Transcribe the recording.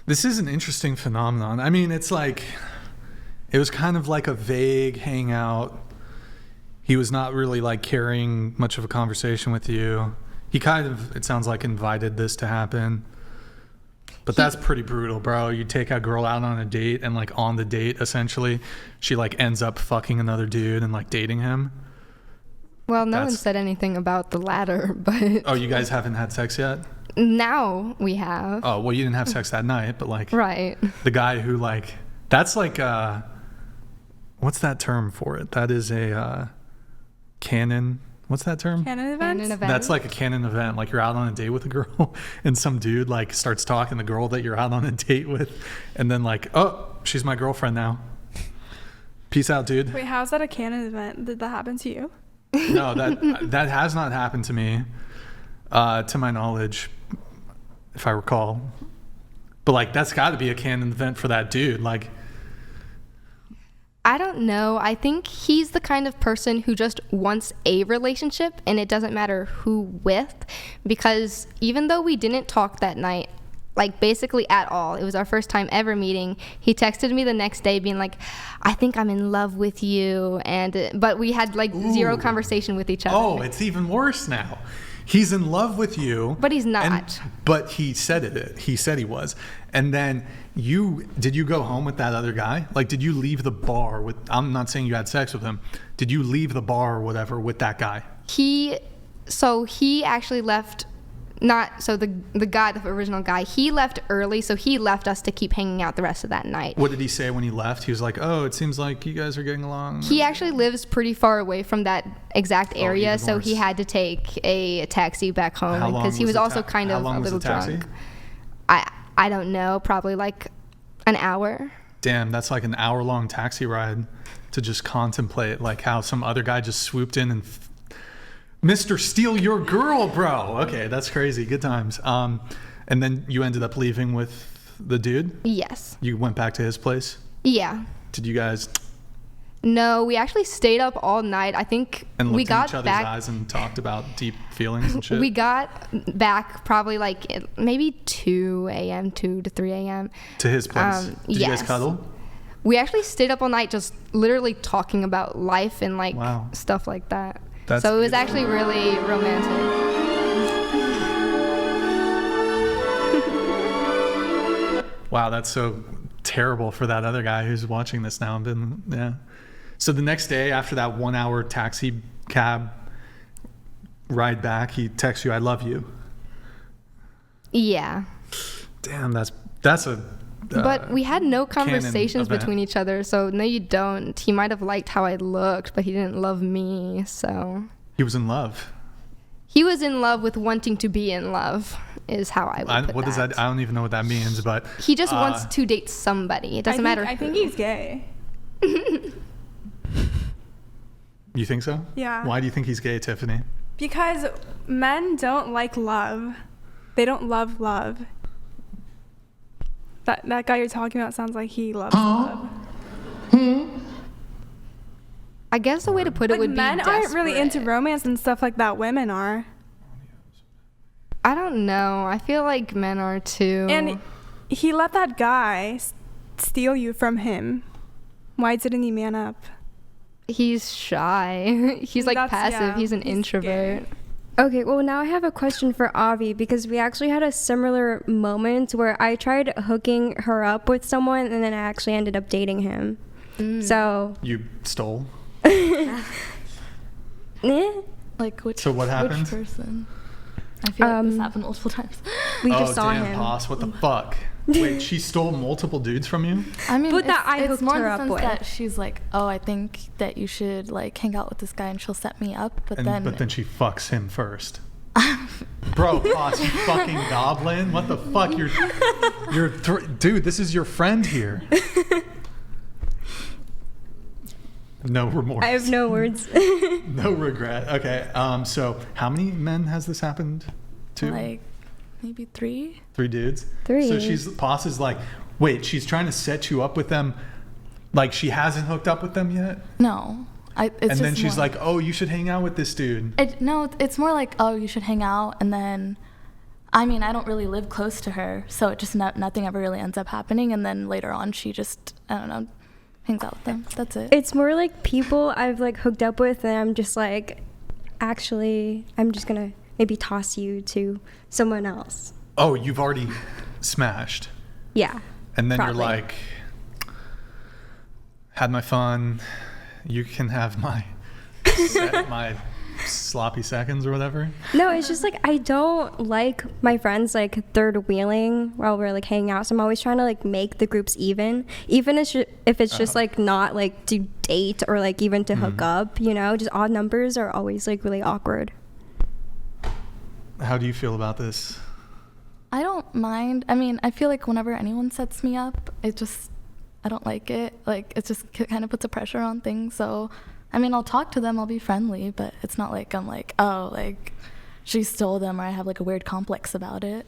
This is an interesting phenomenon. I mean, it's like, it was kind of like a vague hangout. He was not really like carrying much of a conversation with you. He kind of, it sounds like, invited this to happen. But that's pretty brutal, bro. You take a girl out on a date, and like on the date, essentially, she like ends up fucking another dude and like dating him. Well, no one said anything about the latter, but... Oh, you guys haven't had sex yet? Now we have. Oh, well, you didn't have sex that night, but like... Right. The guy who like... That's like what's that term for it? That is a canon... What's that term? Canon event? That's like a canon event. Like you're out on a date with a girl and some dude like starts talking to the girl that you're out on a date with, and then like, oh, she's my girlfriend now. Peace out, dude. Wait, how's that a canon event? Did that happen to you? No, that has not happened to me, to my knowledge, if I recall. But like that's got to be a canon event for that dude. Like, I don't know. I think he's the kind of person who just wants a relationship, and it doesn't matter who with, because even though we didn't talk that night, like basically at all, it was our first time ever meeting, he texted me the next day being like, I think I'm in love with you, but we had like zero conversation with each other. Oh, it's even worse now. He's in love with you. But he's not. But he said it. He said he was. And then did you go home with that other guy? Like, did you leave the bar with, I'm not saying you had sex with him. Did you leave the bar or whatever with that guy? He actually left, the guy, the original guy, he left early, so he left us to keep hanging out the rest of that night. What did he say when he left? He was like, oh, it seems like you guys are getting along. He actually lives pretty far away from that exact area, so he had to take a taxi back home because he was also kind of a little drunk. I don't know, probably like an hour. Damn, that's like an hour-long taxi ride to just contemplate like how some other guy just swooped in and Mr. Steal Your Girl, bro. Okay, that's crazy. Good times. And then you ended up leaving with the dude? Yes. You went back to his place? Yeah. Did you guys... No, we actually stayed up all night. I think and we looked got in each other's back, eyes and talked about deep feelings and shit? We got back probably like maybe 2 a.m., 2 to 3 a.m. To his place? Did you guys cuddle? We actually stayed up all night just literally talking about life and like stuff like that. So it was actually really romantic. Wow, that's so terrible for that other guy who's watching this now. So the next day, after that 1 hour taxi cab ride back, he texts you, I love you. Yeah. Damn, that's a but we had no conversations between each other, so no, you don't. He might have liked how I looked, but he didn't love me, so. He was in love. He was in love with wanting to be in love, is how I would put what does that? I don't even know what that means, but he just wants to date somebody. It doesn't matter. I think he's gay. You think so? Yeah. Why do you think he's gay, Tiffany? Because men don't like love. They don't love love. That guy you're talking about sounds like he loves love. I guess the way to put it would be men aren't really into romance and stuff like that. Women are. I don't know. I feel like men are too. And he let that guy steal you from him. Why didn't he man up? He's shy. He's like passive. He's an introvert. Gay. Okay, well now I have a question for Avi, because we actually had a similar moment where I tried hooking her up with someone and then I actually ended up dating him. So you stole? Like which? So what happened? Which person? I feel like this happened multiple times. We just saw him. Boss, what the fuck? Wait, she stole multiple dudes from you? I mean, but it's more in her the up sense with. that she's like, oh, I think that you should like hang out with this guy and she'll set me up. But then she fucks him first. Bro, boss, you fucking goblin. What the fuck? Dude, this is your friend here. No remorse. I have no words. No regret. Okay. So how many men has this happened to? Like maybe 3. 3 dudes? 3. So boss is like, wait, she's trying to set you up with them. Like she hasn't hooked up with them yet? No. And then she's like, oh, you should hang out with this dude. No, it's more like, oh, you should hang out. And then I mean, I don't really live close to her, so it just nothing ever really ends up happening. And then later on, she just, I don't know, hangs out with them. That's it. It's more like people I've like hooked up with, and I'm just like, actually, I'm just gonna maybe toss you to someone else. Oh, you've already smashed. Yeah. And then probably. you're like, had my fun. You can have my my sloppy seconds or whatever. No, it's just like I don't like my friends like third wheeling while we're like hanging out. So I'm always trying to like make the groups even if it's just like not like to date or like even to hook up. You know, just odd numbers are always like really awkward. How do you feel about this? I don't mind. I mean, I feel like whenever anyone sets me up, I don't like it. Like, it just kind of puts a pressure on things. So, I mean, I'll talk to them, I'll be friendly, but it's not like I'm like, oh, like, she stole them, or I have like a weird complex about it.